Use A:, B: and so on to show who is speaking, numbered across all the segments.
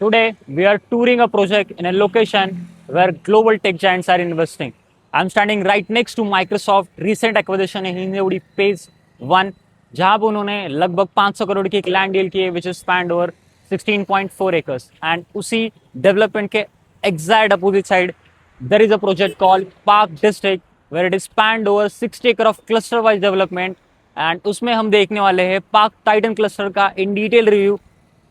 A: Today, we are touring a project in a location where global tech giants are investing. I'm standing right next to Microsoft recent acquisition in Hinjewadi phase 1, जहां पर उन्होंने लगभग 500 करोड़ की एक land deal की है which is spanned over 16.4 acres. And उसी development के exact opposite side there is a project called Park District where it is spanned over 60 acre of cluster wise development. And उसमें हम देखने वाले हैं पार्क टाइटन क्लस्टर का in detail review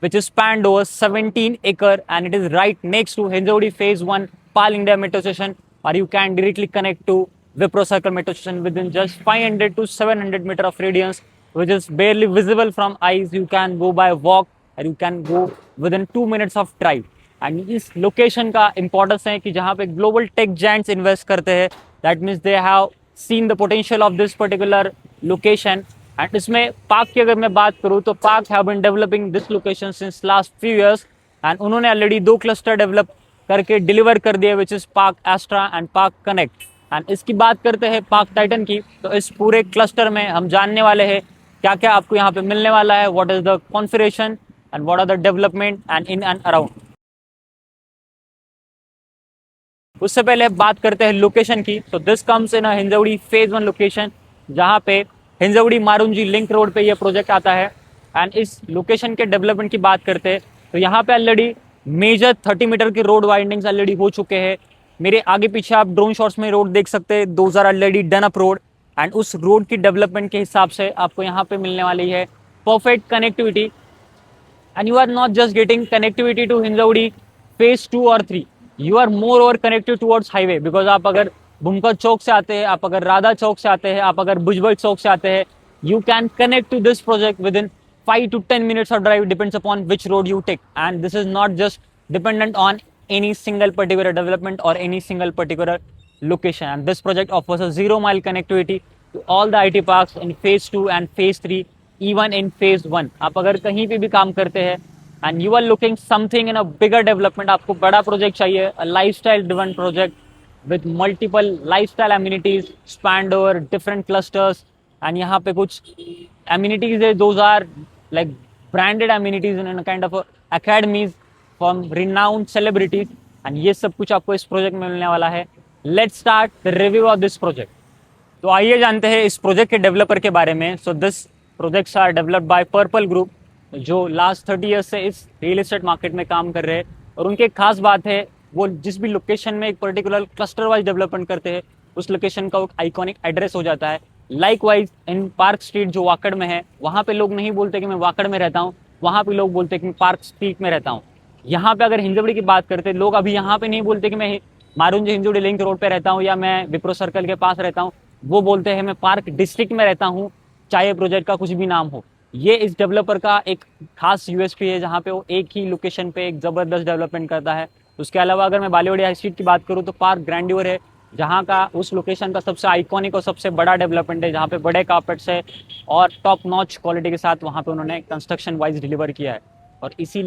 A: which is spanned over 17 acre and it is right next to Hinjawadi Phase 1 Pal India Metro Station, or you can directly connect to Wipro Circle Metro Station within just 500 to 700 meter of radius, which is barely visible from eyes. You can go by walk or you can go within 2 minutes of drive. And इस location का importance है कि जहाँ पे global tech giants invest करते हैं, that means they have seen the potential of this particular location. And इसमें park की अगर मैं बात करूँ तो park have been developing this location since last few years and उन्होंने ऑलरेडी 2 क्लस्टर डेवलप करके डिलीवर कर दिए which is park astra and park connect. And इसकी बात करते हैं पार्क टाइटन की, तो इस पूरे क्लस्टर में हम जानने वाले हैं क्या क्या आपको यहाँ पे मिलने वाला है, what is the configuration and what are the development and in and around. उससे पहले बात करते हैं लोकेशन की. तो this comes in Hinjewadi phase 1 location, जहां पे हिंजवड़ी मारुंजी लिंक रोड पे ये प्रोजेक्ट आता है. एंड इस लोकेशन के डेवलपमेंट की बात करते हैं तो यहाँ पे ऑलरेडी मेजर 30 मीटर के रोड वाइंडिंग्स ऑलरेडी हो चुके हैं. मेरे आगे पीछे आप ड्रोन शॉट्स में रोड देख सकते हैं, those are already done up road. And उस रोड की डेवलपमेंट के हिसाब से आपको यहाँ पे मिलने वाली है perfect connectivity. And you are not just getting connectivity to Hinjawadi phase 2 or 3, you are moreover connected towards highway, because आप अगर बुमकर चौक से आते हैं, आप अगर राधा चौक से आते हैं, आप अगर भुजबल चौक से आते हैं, you can connect to this project within 5 to 10 minutes of drive, depends upon which road you take. And this is not just dependent on any single particular development or any single particular location. And this project offers a 0 mile connectivity to all the IT parks in phase 2 and phase 3, even in phase 1. आप अगर कहीं पे भी काम करते हैं and you are looking something in a bigger development, आपको बड़ा प्रोजेक्ट चाहिए, a lifestyle driven project with multiple lifestyle amenities spanned over different clusters. and यहाँ पे कुछ amenities है, those are like branded amenities in a kind of a academies from renowned celebrities. and ये सब कुछ आपको इस प्रोजेक्ट में मिलने वाला है. Let's start the review of this project. तो आइए जानते हैं इस प्रोजेक्ट के डेवलपर के बारे में. So this projects are developed by purple group, जो लास्ट 30 ईयर्स से इस रियल एस्टेट मार्केट में काम कर रहे हैं. और उनकी एक खास बात है, वो जिस भी लोकेशन में एक पर्टिकुलर क्लस्टर वाइज डेवलपमेंट करते हैं उस लोकेशन का एक आइकॉनिक एड्रेस हो जाता है. लाइक वाइज इन पार्क स्ट्रीट जो वाकड़ में है, वहाँ पे लोग नहीं बोलते कि मैं वाकड़ में रहता हूँ, वहाँ पे लोग बोलते हैं कि मैं पार्क स्ट्रीट में रहता हूँ. यहाँ पे अगर हिंजवड़ी की बात करते हैं, लोग अभी यहाँ पे नहीं बोलते कि मैं मारुंजी हिंजवड़ी लिंक रोड पे रहता हूँ या मैं विप्रो सर्कल के पास रहता हूँ, वो बोलते हैं मैं पार्क डिस्ट्रिक्ट में रहता हूँ, चाहे प्रोजेक्ट का कुछ भी नाम हो. ये इस डेवलपर का एक खास यूएसपी है, जहाँ पे वो एक ही लोकेशन पे एक जबरदस्त डेवलपमेंट करता है. उसके अलावा अगर मैं बालीवुड हाई स्ट्रीट की बात करूँ तो पार्क ग्रैंड्योर है, जहाँ का उस लोकेशन का सबसे आइकॉनिक और सबसे बड़ा डेवलपमेंट है, जहाँ पे बड़े कार्पेट्स है और टॉप नॉच क्वालिटी के साथ वहाँ पे उन्होंने कंस्ट्रक्शन वाइज डिलीवर किया है. और इसी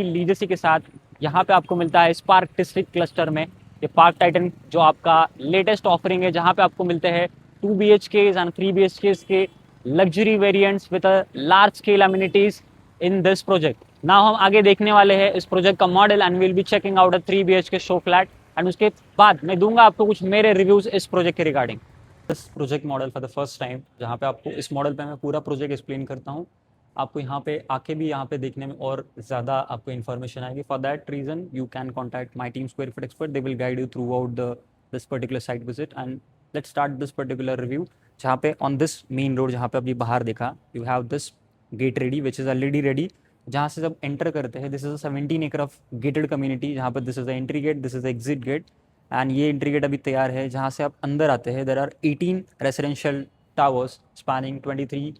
A: लीजेसी के साथ यहाँ पे आपको मिलता है स्पार्क डिस्ट्रिक्ट क्लस्टर में ये पार्क टाइटन, जो आपका लेटेस्ट ऑफरिंग है, जहाँ पे आपको मिलते हैं 2 BHK एंड 3 BHK के luxury variants with a large scale amenities in this project. ना हम आगे देखने वाले हैं इस प्रोजेक्ट का model and will be checking out a 3 BHK show flat. And उसके बाद मैं दूंगा आपको कुछ मेरे रिव्यूज इस प्रोजेक्ट के रिगार्डिंग. इस project model for the first time, जहाँ पे आपको इस मॉडल पे मैं पूरा प्रोजेक्ट एक्सप्लेन करता हूँ. आपको यहाँ पे आके भी यहाँ पे देखने में और ज़्यादा आपको इन्फॉर्मेशन आएगी. For that reason you can contact my team square feet expert, they will guide you throughout this particular site visit. And let's start this particular review. जहाँ पे ऑन दिस मेन रोड, जहाँ पे अभी बाहर देखा, you have this get ready which is already ready. जहाँ से जब एंटर करते हैं, दिस इज अ 17 एकड़ ऑफ गेटेड कम्युनिटी, जहाँ पर this is the entry gate, this is the exit gate. And ये एंट्री गेट अभी तैयार है. जहाँ से आप अंदर आते हैं, there are 18 residential towers spanning 23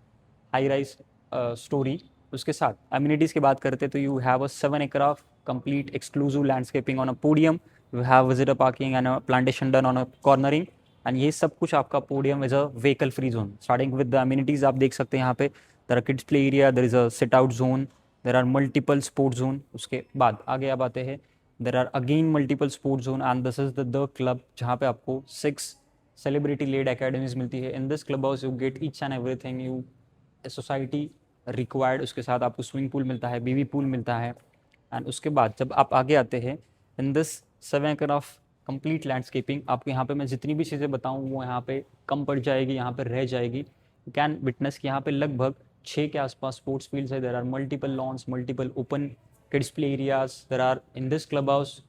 A: high rise storey. उसके साथ अम्यूनिटीज़ की बात करते हैं तो यू हैव अ 7 एकड़ of complete exclusive landscaping on a podium. You have visitor parking and a plantation done on a cornering. And ये सब कुछ आपका podium is a vehicle free zone. Starting with the amenities आप देख सकते हैं यहाँ पे, there are kids play area, there is a sit out zone, there are multiple sports zone. उसके बाद आगे आप आते हैं, there are again multiple sports zone. And this is the club, जहाँ पे आपको 6 सेलिब्रिटी लेड अकेडमीज मिलती है. इन this club house you get each and everything you society required. उसके साथ आपको स्विमिंग पूल मिलता है, बीवी पूल मिलता है, एंड उसके बाद जब आप आगे आते हैं इन दिस 7 एकड़ ऑफ कंप्लीट लैंडस्केपिंग, आपको यहाँ पे मैं जितनी भी चीज़ें बताऊँ वो यहाँ पे कम पड़ जाएगी, यहाँ पे रह जाएगी। यू कैन विटनेस कि यहाँ पे लगभग 6 के आसपास स्पोर्ट्स फील्ड्स है। There are multiple lawns, multiple open kids play areas, there are in this club house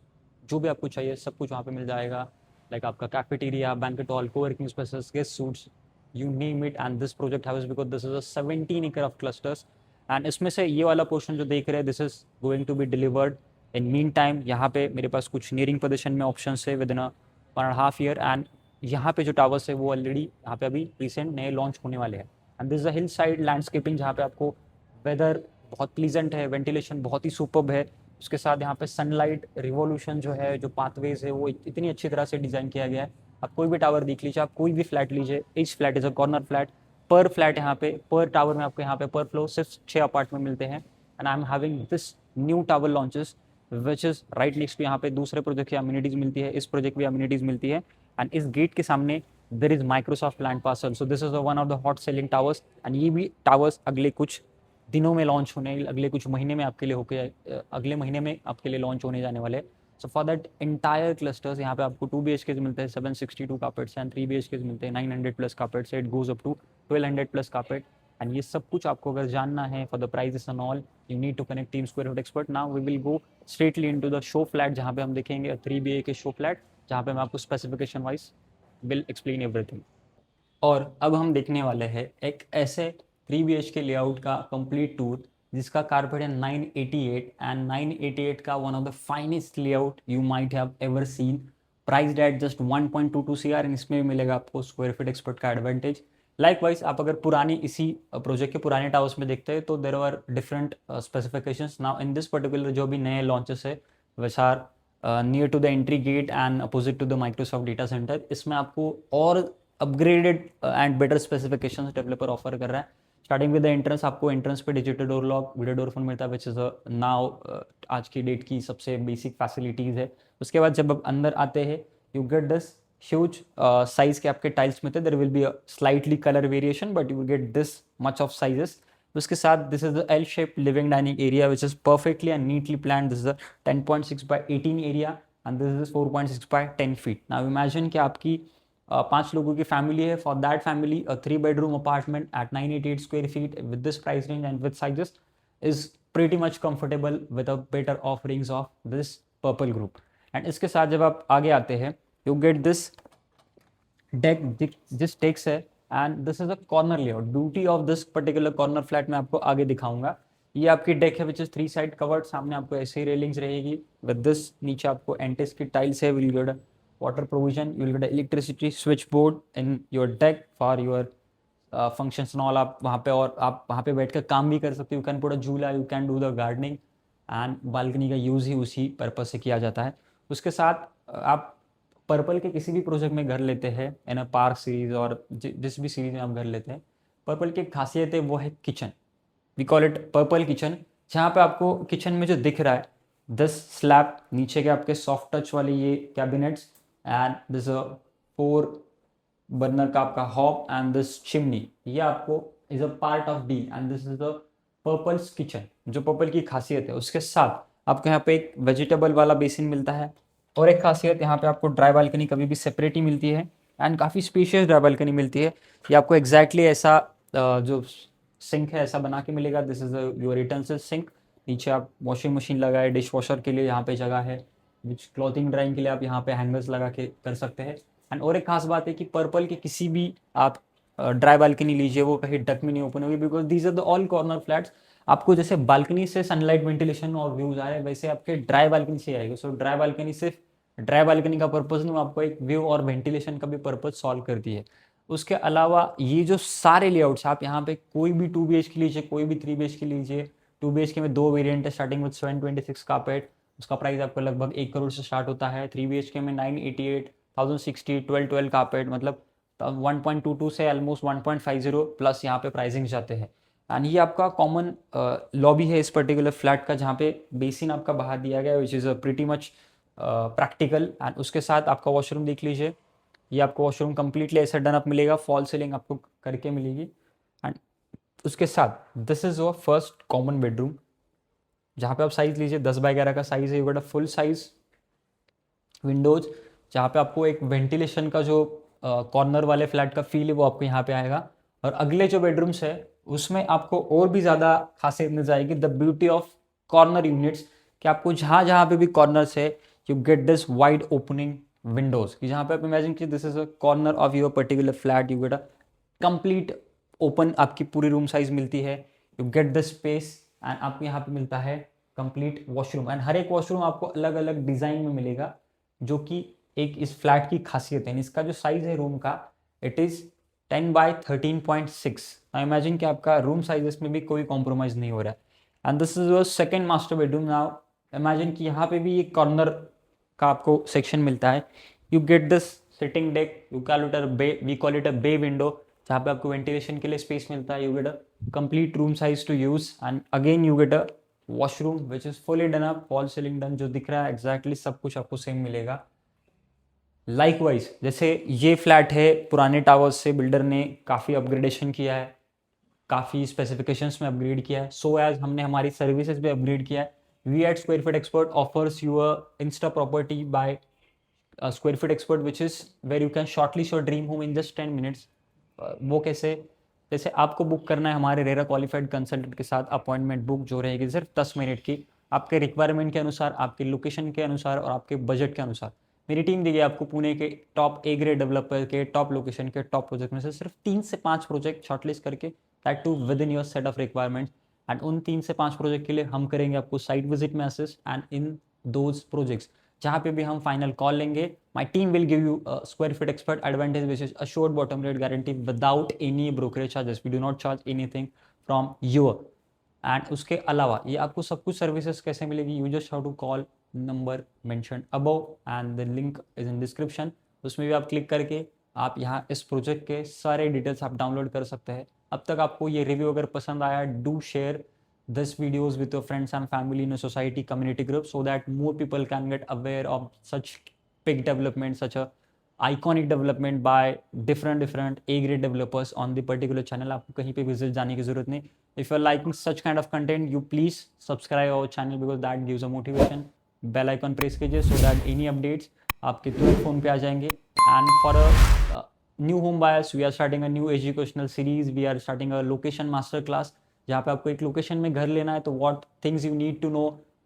A: जो भी आपको चाहिए सब कुछ वहाँ पे मिल जाएगा। लाइक आपका cafeteria, banquet hall, coworking spaces, guest suits, you name it. And this project house because this is अ 17 एकड़ ऑफ क्लस्टर्स। एंड इसमें से ये वाला पोर्शन जो देख रहे हैं this is going to be delivered in mean time. यहाँ पे मेरे पास कुछ नियरिंग पोजीशन में ऑप्शन है विद इन 1.5 ईयर। एंड यहाँ पे जो टावर्स है वो ऑलरेडी यहाँ पे अभी रिसेंट नए लॉन्च होने वाले हैं। And this is a hill side landscaping जहाँ पे आपको वेदर बहुत प्लीजेंट है, वेंटिलेशन बहुत ही सुपर्ब है। उसके साथ यहाँ पे सनलाइट रिवोल्यूशन जो है, जो पाथवेज है वो इतनी अच्छी तरह से डिज़ाइन किया गया है। आप कोई भी टावर देख लीजिए, आप कोई भी फ्लैट लीजिए, each flat is a corner flat. पर फ्लैट यहाँ पे पर टावर में आपको यहाँ पे पर फ्लोर सिर्फ 6 अपार्टमेंट मिलते हैं। And I am having this new tower launches which is right next to. यहाँ पे दूसरे प्रोजेक्ट की अम्यूनिटीज मिलती है, इस प्रोजेक्ट की अम्यूनिटीज मिलती है। एंड इस गेट के सामने there is Microsoft land parcel. So this is one of the hot selling towers. And ये भी टावर्स अगले कुछ दिनों में लॉन्च होने, अगले कुछ महीने में आपके लिए अगले महीने में आपके लिए लॉन्च होने जाने वाले। So for that entire clusters यहाँ पे आपको 2 BHK मिलते हैं 762 कार्पेट्स एंड 3 BHK मिलते हैं 900+ carpets. It goes up to 1200+ carpet. And ये सब कुछ आपको अगर जानना है for the prices and all, you need to connect team square foot expert. Now we will go straightly into the show flat जहाँ पे हम देखेंगे 3 BHK शो फ्लैट, जहाँ पे मैं आपको specification wise will explain everything. और अब हम देखने वाले हैं एक ऐसे 3 BHK लेआउट का कंप्लीट टूर जिसका कारपेट है 988। एंड 988 का one of the finest layout you might have ever seen, priced eight just 1.22 CR। And इसमें भी मिलेगा आपको स्क्वायर फीट एक्सपर्ट का एडवांटेज। लाइकवाइज आप अगर पुरानी इसी प्रोजेक्ट के पुराने टावर्स में देखते हैं तो there are different specifications. Now in this particular जो भी नए लॉन्चेस है which are near to the entry gate and opposite to the Microsoft data centre, इसमें आपको और upgraded and better specifications developer offer कर रहा है। स्टार्टिंग विद द एंट्रेंस, आपको एंट्रेंस पे digital door lock, video door phone मिलता है विच इज़ नाउ आज की डेट की सबसे बेसिक फैसिलिटीज़ है। उसके बाद जब आप अंदर आते हैं you get this huge size के आपके टाइल्स मिलते हैं। There will be a slightly colour variation but you will get this much of sizes. उसके साथ this is the L shape living dining area which is perfectly and neatly plan. This is a 10.6x18 area and this is 4.6x10 feet. Now imagine कि आपकी 5 लोगों की family है। For that family 3 bedroom apartment eight 988 square feet with this price range and with sizes is pretty much comfortable with a better offerings of this purple group. And इसके साथ जब आप आगे आते हैं यू गेट दिस डेक, जिस deck है and this is a corner layout. Beauty of this particular corner flat में आपको आगे दिखाऊंगा। ये आपकी डेक है विच इज 3 साइड कवर्ड। सामने आपको ऐसी रेलिंग्स रहेगी विद दिस। नीचे आपको एंटिस की टाइल्स है। Will get water provision, you will get an electricity switchboard in your deck for your functions and all। आप वहाँ पे और आप वहाँ पे बैठ कर काम भी कर सकते हो। यू कैन पुट अ झूला, you can do the gardening and balcony का यूज़ ही उसी पर्पज से किया जाता है। उसके साथ आप पर्पल के किसी भी प्रोजेक्ट में घर लेते हैं इन अ पार्क सीरीज और जिस भी सीरीज में आप घर लेते हैं, पर्पल की खासियत है वो है kitchen. We call it purple kitchen. जहाँ पे आपको किचन में जो दिख रहा है दिस स्लैब, नीचे के आपके सॉफ्ट टच वाले ये कैबिनेट्स एंड दिस 4 बर्नर का आपका हॉब एंड दिस चिमनी, ये आपको is a part of D and this is the purples kitchen जो पर्पल की खासियत है। उसके साथ आपको यहाँ पे एक वेजिटेबल वाला बेसिन मिलता है और एक खासियत यहाँ पे आपको ड्राई बालकनी कभी भी सेपरेट ही मिलती है एंड काफ़ी स्पेशियस ड्राई बालकनी मिलती है। ये आपको एग्जैक्टली ऐसा जो सिंक है ऐसा बना के मिलेगा। This is your utensil sink. नीचे आप वॉशिंग मशीन लगाए, डिश वॉशर के लिए यहाँ पे जगह है, विच क्लॉथिंग ड्राइंग के लिए आप यहाँ पे हैंगर्स लगा के कर सकते हैं। एंड और एक खास बात है कि पर्पल के किसी भी आप ड्राई बालकनी लीजिए वो कहीं डक में नहीं ओपन होगी because these are the all corner flats. आपको जैसे बालकनी से सनलाइट वेंटिलेशन और व्यूज आ रहे हैं वैसे आपके ड्राई बालकनी से आएगा। सो ड्राई बालकनी सिर्फ ड्राई बालकनी का पर्पज नहीं, आपको एक व्यू और वेंटिलेशन का भी पर्पज सॉल्व करती है। उसके अलावा ये जो सारे लेआउट्स आप यहाँ पे कोई भी 2 BHK लीजिए, कोई भी 3 BHK लीजिए। 2 BHK में 2 वेरिएंट है स्टार्टिंग विद 726 कार्पेट, उसका प्राइस आपको लगभग 1 करोड़ से स्टार्ट होता है। 3 BHK में 988, 1060, 1212 कार्पेट, मतलब 1.22 से ऑलमोस्ट 1.50 प्लस यहाँ पे प्राइसिंग जाते हैं। एंड ये आपका कॉमन लॉबी है इस पर्टिकुलर फ्लैट का जहाँ पे बेसिन आपका बाहर दिया गया है which is pretty much practical. And उसके साथ आपका वॉशरूम देख लीजिए, ये आपको वॉशरूम कंप्लीटली ऐसा डन अप मिलेगा, फॉल सीलिंग आपको करके मिलेगी। एंड उसके साथ this is your first common bedroom जहाँ पे आप साइज लीजिए 10x11 का साइज है, you get a full size Windows, जहाँ पे आपको एक वेंटिलेशन का जो कॉर्नर वाले फ्लैट का फील है वो आपको यहाँ पे आएगा। और अगले जो बेडरूम्स है उसमें आपको और भी ज़्यादा खासियत मिल जाएगी, the beauty of corner units, कि आपको जहाँ जहाँ पे भी कॉर्नर्स है you get this wide opening Windows, कि जहाँ पे आप इमेजिन कीजिए this is a corner of your particular flat, you get a complete open, आपकी पूरी रूम साइज मिलती है, you get the space and आपको यहाँ पे मिलता है कंप्लीट वॉशरूम। एंड हर एक वॉशरूम आपको अलग अलग डिजाइन में मिलेगा, जो कि एक इस फ्लैट की खासियत है। इसका जो साइज है रूम का, it is 10x13.6। I imagine कि आपका रूम साइजेस में भी कोई कॉम्प्रोमाइज नहीं हो रहा है। And this is your second master bedroom. Now imagine कि यहाँ पे भी एक कॉर्नर का आपको सेक्शन मिलता है, you get this sitting deck, we call it a bay window, जहाँ पे आपको वेंटिलेशन के लिए स्पेस मिलता है, you get a complete room size to use. And again you get a washroom which is fully done up, fall ceiling done, जो दिख रहा है एग्जैक्टली सब कुछ आपको सेम मिलेगा। लाइकवाइज जैसे ये फ्लैट है, पुराने टावर्स से बिल्डर ने काफ़ी अपग्रेडेशन किया है, काफ़ी स्पेसिफिकेशंस में अपग्रेड किया है, सो एज हमने हमारी सर्विसेज भी अपग्रेड किया है। We at square feet expert offers you a insta property by square feet expert which is where you can shortlist your dream home in just 10 minutes. वो कैसे? जैसे आपको बुक करना है हमारे रेरा क्वालिफाइड कंसल्टेंट के साथ अपॉइंटमेंट बुक, जो रहेगी सिर्फ 10 मिनट की, आपके रिक्वायरमेंट के अनुसार, आपके लोकेशन के अनुसार और आपके बजट के अनुसार। मेरी टीम देगी आपको पुणे के टॉप ए ग्रेड डेवलपर के टॉप लोकेशन के टॉप प्रोजेक्ट में से सिर्फ 3 से 5 प्रोजेक्ट शॉर्टलिस्ट करके, that too within your set of requirements. And उन 3 से 5 प्रोजेक्ट के लिए हम करेंगे आपको साइट विजिट में assist. And in those projects जहाँ पे भी हम फाइनल कॉल लेंगे, my team will give you square feet expert advantage which is assured bottom rate guarantee without any brokerage charges, we do not charge anything from your. And उसके अलावा ये आपको सब कुछ सर्विसेज कैसे मिलेगी, you just how to call number mention above and the link is in description. उसमें भी आप क्लिक करके आप यहाँ इस प्रोजेक्ट के सारे डिटेल्स आप डाउनलोड कर सकते हैं। अब तक आपको ये रिव्यू अगर पसंद आया, do share this videos with your friends and family in a society community group, so that more people can get aware of such big development, such a iconic development by different A grade developers on the particular channel। आपको कहीं पे visit जाने की जरूरत नहीं। if you are liking such kind of content, you please subscribe our channel because that gives a motivation। bell icon press कीजिए so that any updates आपके तुरंत फोन पे आ जाएंगे। and for a new home buyers, we are starting a new educational series, we are starting a location master class, जहाँ पे आपको एक location में घर लेना है तो what things you need to know,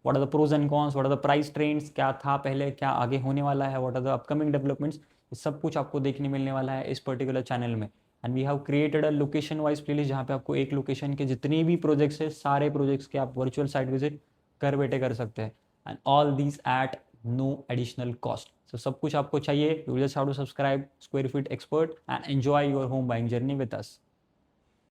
A: what are the pros and cons, what are the price trends, क्या था पहले, क्या आगे होने वाला है, what are the upcoming developments, ये सब कुछ आपको देखने मिलने वाला है इस पर्टिकुलर चैनल में। And we have created a location wise playlist, जहाँ पे आपको एक लोकेशन के जितने भी प्रोजेक्ट्स है, सारे प्रोजेक्ट्स के आप वर्चुअल साइट विजिट घर बैठे कर सकते हैं। And all these at no additional cost. So सब कुछ आपको चाहिए, you just have to subscribe Square feet Expert and enjoy your home buying journey with us.